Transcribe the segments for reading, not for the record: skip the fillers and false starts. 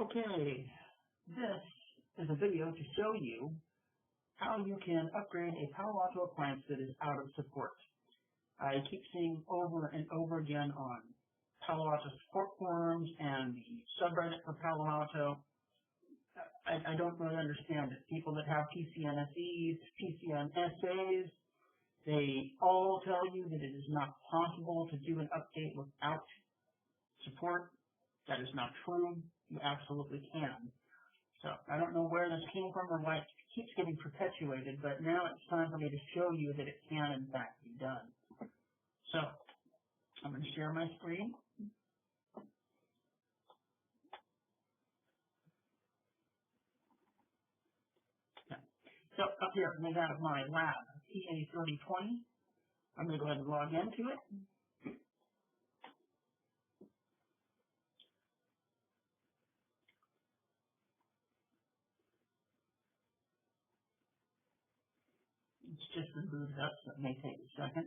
Okay, this is a video to show you how you can upgrade a Palo Alto appliance that is out of support. I keep seeing over and over again on Palo Alto support forums and the subreddit for Palo Alto. I don't really understand it. People that have PCNSEs, PCNSAs, they all tell you that it is not possible to do an update without support. That is not true. You absolutely can. So I don't know where this came from or why it keeps getting perpetuated, but now it's time for me to show you that it can in fact be done. So I'm going to share my screen. Okay. So up here, I have my lab, TA3020. I'm going to go ahead and log into it. It's just been booted up, so it may take a second.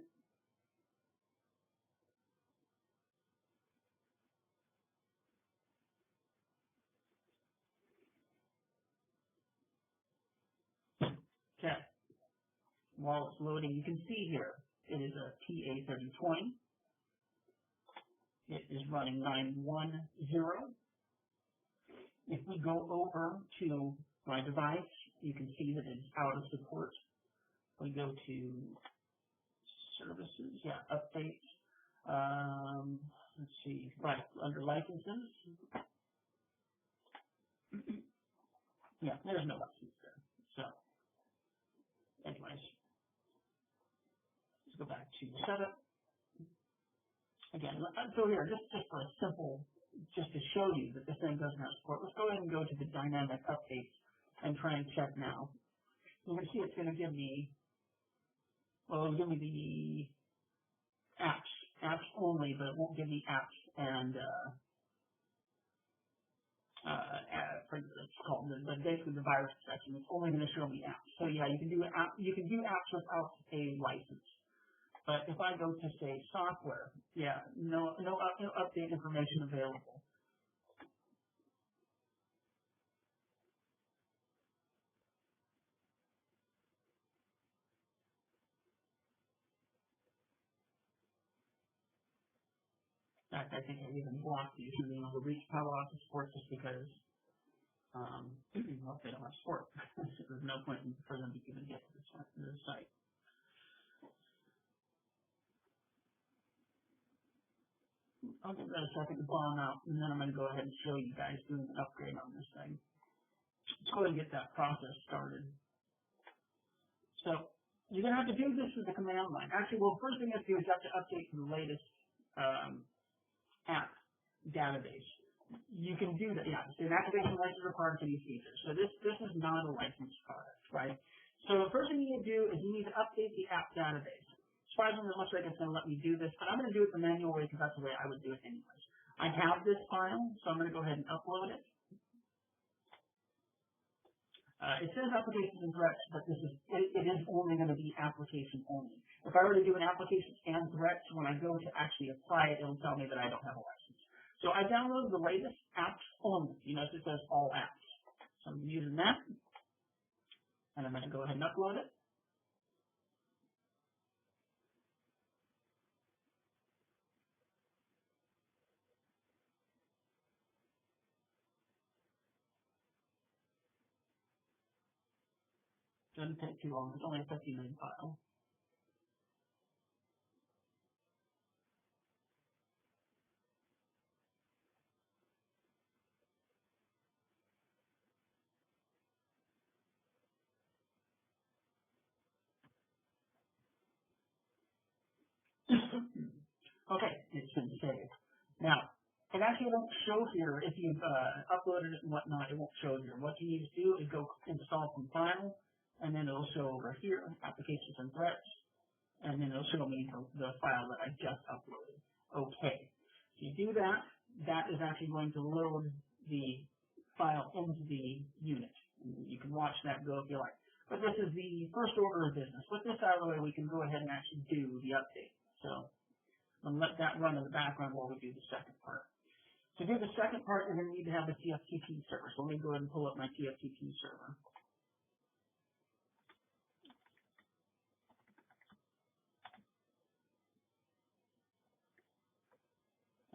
Okay. While it's loading, you can see here, it is a TA3020. It is running 910. If we go over to my device, you can see that it's out of support. We go to services, updates. Let's see, right under licenses. There's no license there. So, anyways, let's go back to setup. Again, so here, just for a simple, just to show you that this thing doesn't have support, let's go ahead and go to the dynamic updates and try and check now. You can see it's going to give me, well, it'll give me the apps only, but it won't give me apps and, it's called basically the virus section. It's only going to show me apps. So yeah, you can do apps without a license. But if I go to say software, no update information available. In fact, I think I even blocked these from being able to reach Palo Alto support just because, well, they don't have support. So there's no point for them to even get to the site. I'll give that a second to bomb out, and then I'm going to go ahead and show you guys doing an upgrade on this thing. Let's go ahead and get that process started. So you're going to have to do this with the command line. Actually, well, first thing you have to do is you have to update to the latest app database. You can do that, so an activation license required for these features. So this is not a licensed product, right? So the first thing you need to do is you need to update the app database. Surprisingly, it looks like it's going to let me do this, but I'm going to do it the manual way because that's the way I would do it anyways. I have this file, so I'm going to go ahead and upload it. It says applications and threats, but it is only going to be application only. If I were to do an applications and threats, when I go to actually apply it, it'll tell me that I don't have a license. So I downloaded the latest apps only. You notice it says all apps. So I'm using that, and I'm going to go ahead and upload it. Doesn't take too long. It's only a 50 meg file. Okay, it's been saved. Now, it actually won't show here if you've uploaded it and whatnot. It won't show here. What you need to do is go install from Palo, and then it'll show over here, applications and threats, and then it'll show me the file that I just uploaded. Okay, so you do that. That is actually going to load the file into the unit. And you can watch that go if you like. But this is the first order of business. With this out of the way, we can go ahead and actually do the update. So I'm going to let that run in the background while we do the second part. To do the second part, you're going to need to have a TFTP server. So let me go ahead and pull up my TFTP server.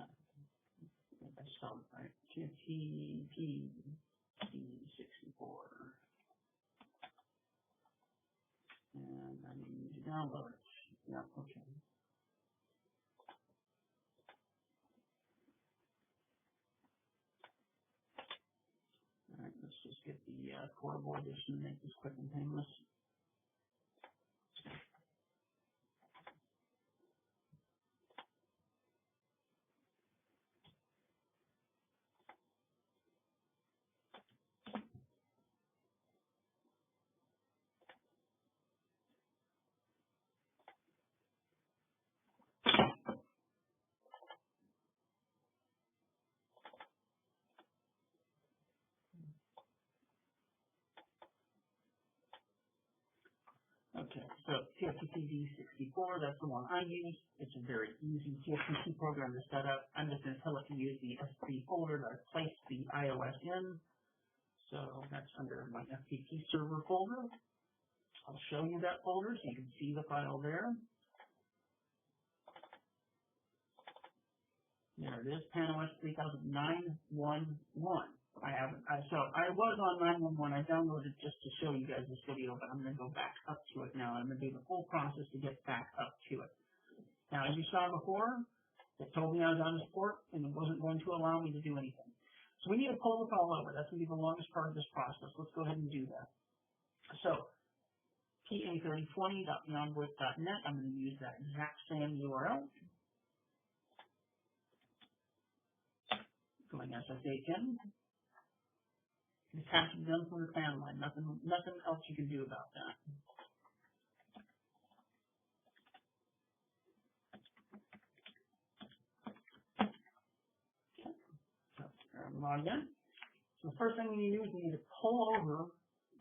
I think I spelled it right. TFTP 64. And I need to download it. Yeah, okay. All right, let's just get the portable edition and make this quick and painless. Okay, so TFTP 64, that's the one I use. It's a very easy TFTP program to set up. I'm just going to tell it to use the S3 folder that I placed the iOS in. So that's under my FTP server folder. I'll show you that folder so you can see the file there. There it is, PanOS 300911. So I was on 911. I downloaded just to show you guys this video, but I'm going to go back up to it now. I'm going to do the full process to get back up to it. Now, as you saw before, it told me I was out of support, and it wasn't going to allow me to do anything. So we need to pull the file over. That's going to be the longest part of this process. Let's go ahead and do that. So pa3020.beyondvoice.net, I'm going to use that exact same URL. Going SSH in. Just have to be done from the command line. Nothing else you can do about that. So log in. So the first thing we need to do is we need to pull over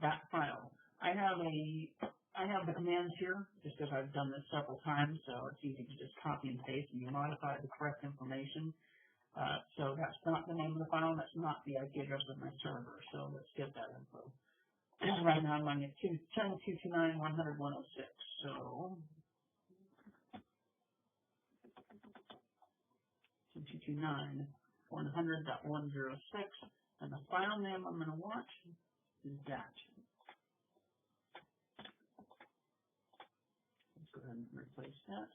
that file. I have the commands here just because I've done this several times, so it's easy to just copy and paste and you modify the correct information. So that's not the name of the file, that's not the IP address of my server, so let's get that info. Right now I'm running at 10.229.100.106, so 10.229.100.106, and the file name I'm going to want is that. Let's go ahead and replace that.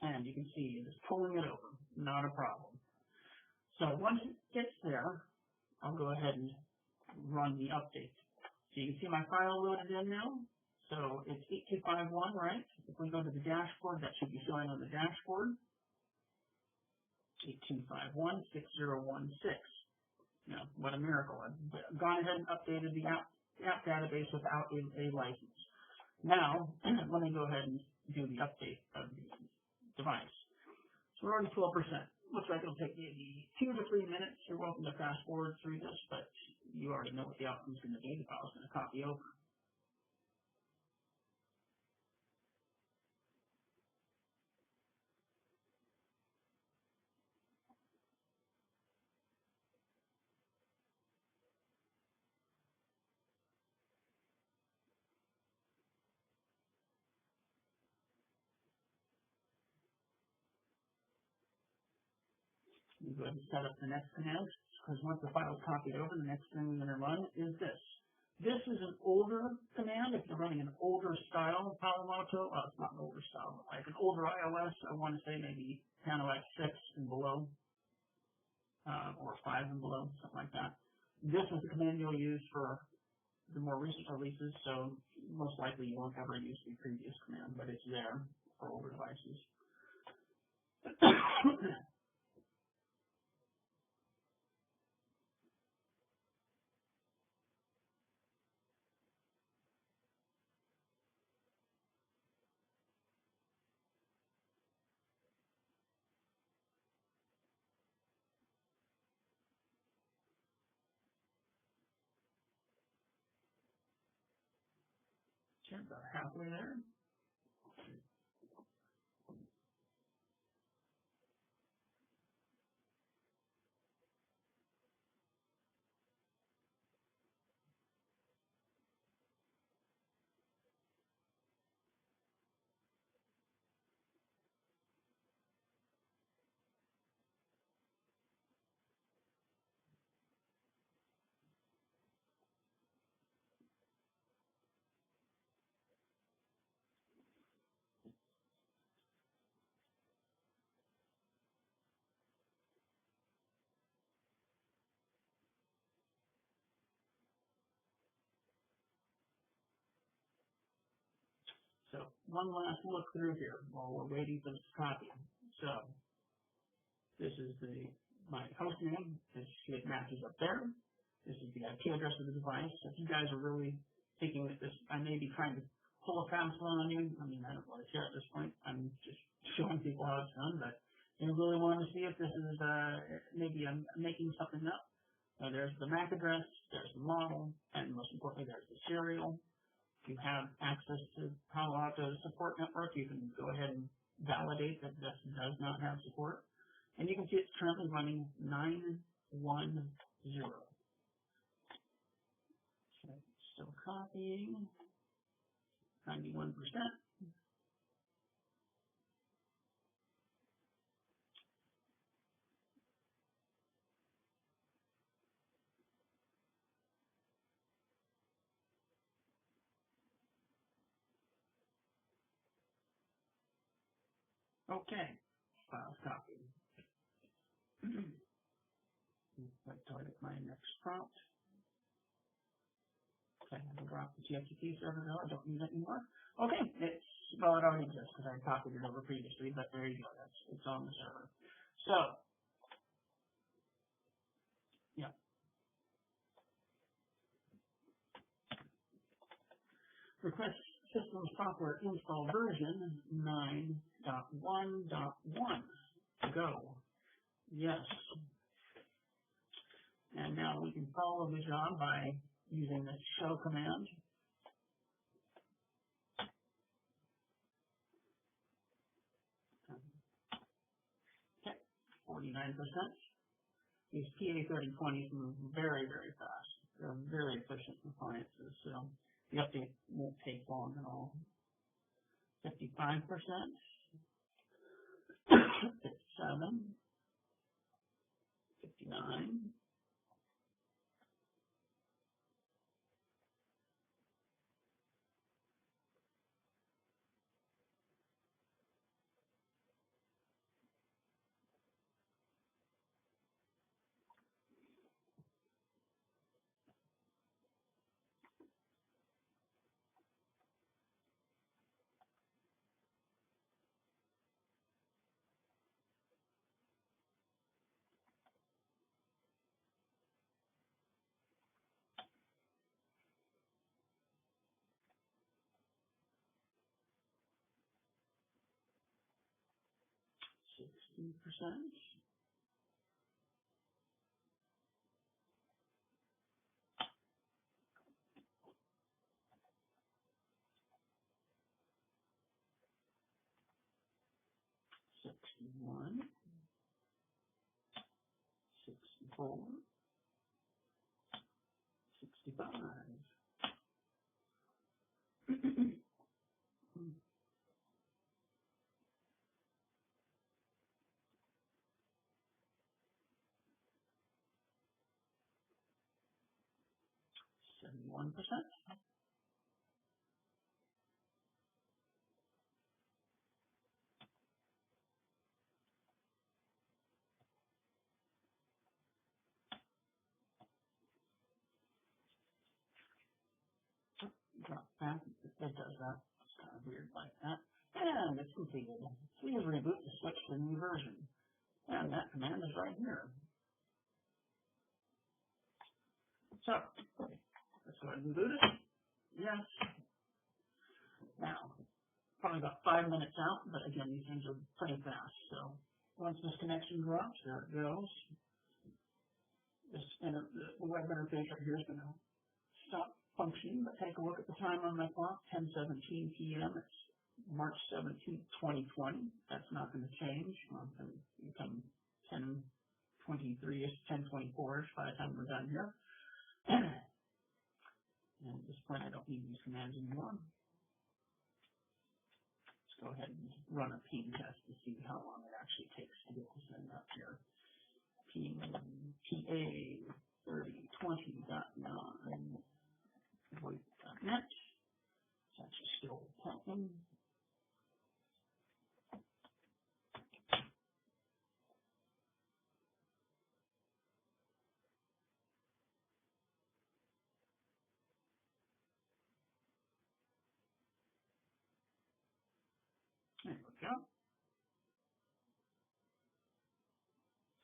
And you can see it is pulling it over, not a problem. So once it gets there, I'll go ahead and run the update. So you can see my file loaded in now. So it's 8251, right? If we go to the dashboard, that should be showing on the dashboard. 82516016. Now, what a miracle. I've gone ahead and updated the app database without a license. Now, let me go ahead and do the update of the device. So we're already 12%. Looks like it'll take maybe 2 to 3 minutes. You're welcome to fast forward through this, but you already know what the outcome's going to be. The file's going to copy over. You go ahead and set up the next command, because once the file is copied over, the next thing we're going to run is this. This is an older command. If you're running an older style Palo Alto, it's not an older style, but like an older iOS, I want to say maybe PanOS 6 and below, or 5 and below, something like that. This is the command you'll use for the more recent releases, so most likely you won't ever use the previous command, but it's there for older devices. Sure, about halfway there. So one last look through here while we're waiting for this copy. So this is my host name. It matches up there. This is the IP address of the device. If you guys are really thinking that I may be trying to pull a fast one on you, I mean, I don't really care at this point. I'm just showing people how it's done, but if you really want to see if this is, maybe I'm making something up. There's the MAC address, there's the model, and most importantly, there's the serial. If you have access to Palo Alto's support network, you can go ahead and validate that this does not have support. And you can see it's currently running 910. So still copying, 91%. Okay, files copied. Let's target my next prompt. Okay, I can drop the TXT server now. I don't need it anymore. Okay, it already exists because I copied it over previously, but there you go. It's on the server. So, yeah. Request system software install version 9.1.1. Go. Yes. And now we can follow the job by using the show command. Okay, 49%. These PA3020s move very, very fast. They're very efficient appliances, so the update won't take long at all. 55%. 57. 59. 60%. 61. 64. 65. 71%. Drop that. It does that. It's kind of weird like that. And it's completed. Please reboot to switch to the new version. And that command is right here. So, let's go ahead and boot it. Yes. Now, probably about 5 minutes out, but again, these things are pretty fast. So, once this connection drops, there it goes. The web interface right here is going to stop functioning, but take a look at the time on my clock, 10:17 p.m. It's March 17, 2020. That's not going to change. It's going to become 10:23-ish, 10:24-ish by the time we're done here. And at this point, I don't need these commands anymore. Let's go ahead and run a ping test to see how long it actually takes to get this thing up here. PA3020.9 VoIP.net. It's actually still typing. go.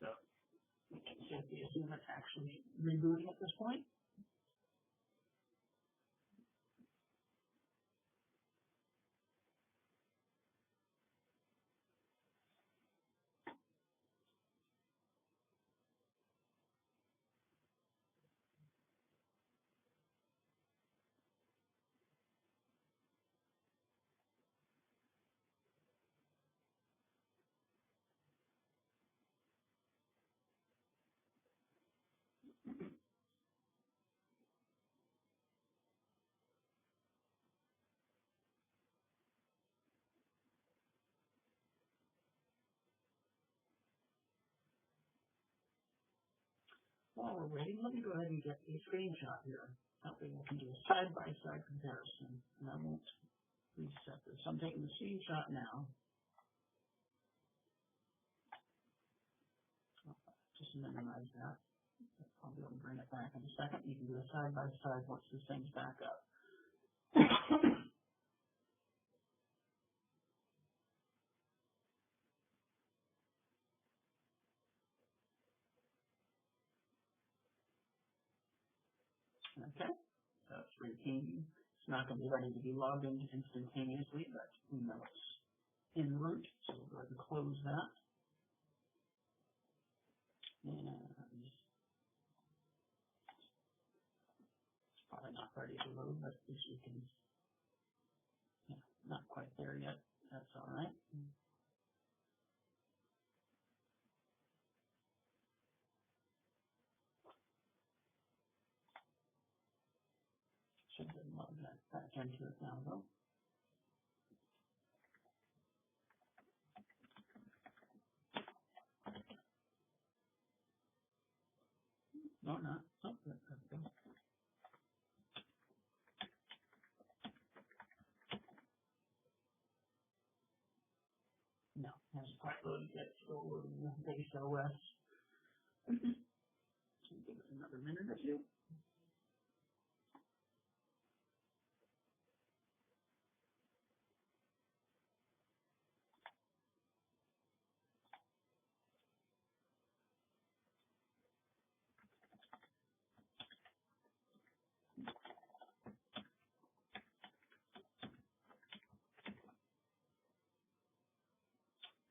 So we can safely assume it's actually rebooting at this point. While we're waiting, let me go ahead and get a screenshot here. That way we can do a side-by-side comparison, and I won't reset this. I'm taking the screenshot now. Just minimize that. I'll be able to bring it back in a second. You can do a side-by-side once this thing's back up. Okay, so it's routine. It's not going to be ready to be logged in instantaneously, but we know it's en route, so we'll go ahead and close that. And it's probably not ready to load, but at least we can, yeah, not quite there yet. That's all right. Should have logged that back into it now, though. No, not. Oh, there we go. No, hasn't quite loaded yet. Still loading the base OS. So give it another minute or two.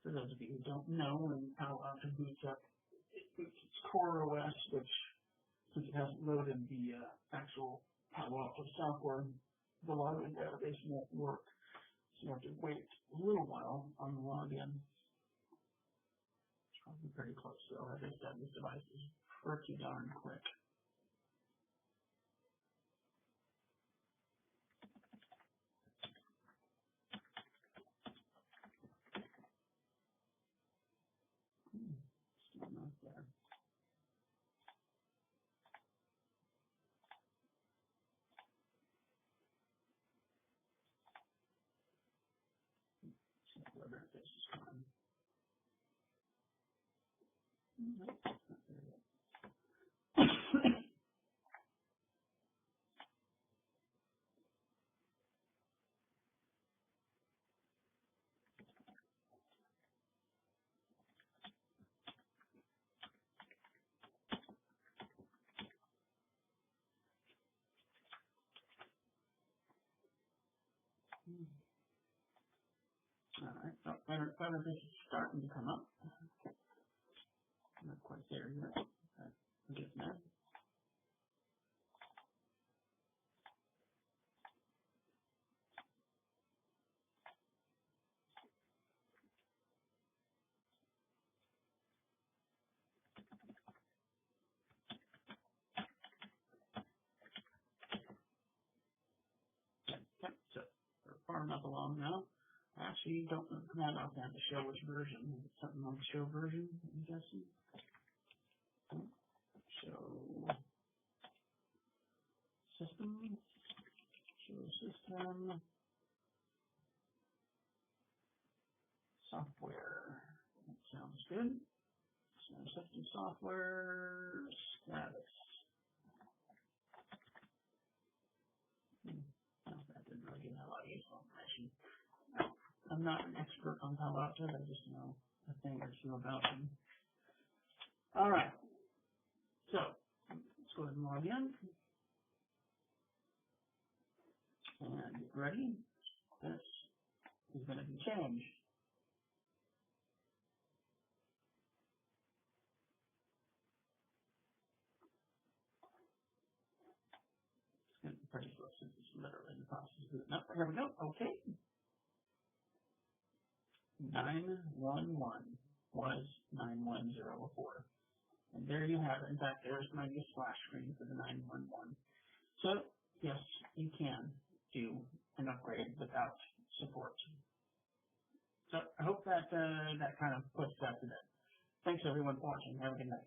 For those of you who don't know, when Palo Alto boots up, it boots its core OS, which, since it hasn't loaded the actual Palo Alto software, the login database won't work. So you have to wait a little while on the login. It's probably pretty close, though. As I said, this device is pretty darn quick. Still not there. So web interface is fine. Nope, it's not there yet. All right, so web interface is starting to come up. Not quite there yet. I'm getting there. Okay, so we're far enough along now. I actually don't know the command offhand to show which version. Is it something like show version, I'm guessing? Show system, show system, software. That sounds good. So system software status. No, that didn't really give me a lot of useful information. I'm not an expert on Palo Alto, I just know a thing or two about them. All right, so let's go ahead and log in and get ready. This is going to be changed. It's going to be pretty slow since it's literally in the process of booting up. Here we go. Okay. 911 was 9104. And there you have it. In fact, there's my new splash screen for the 911. So, yes, you can do an upgrade without support. So I hope that that kind of puts that to bed. Thanks everyone for watching. Have a good night.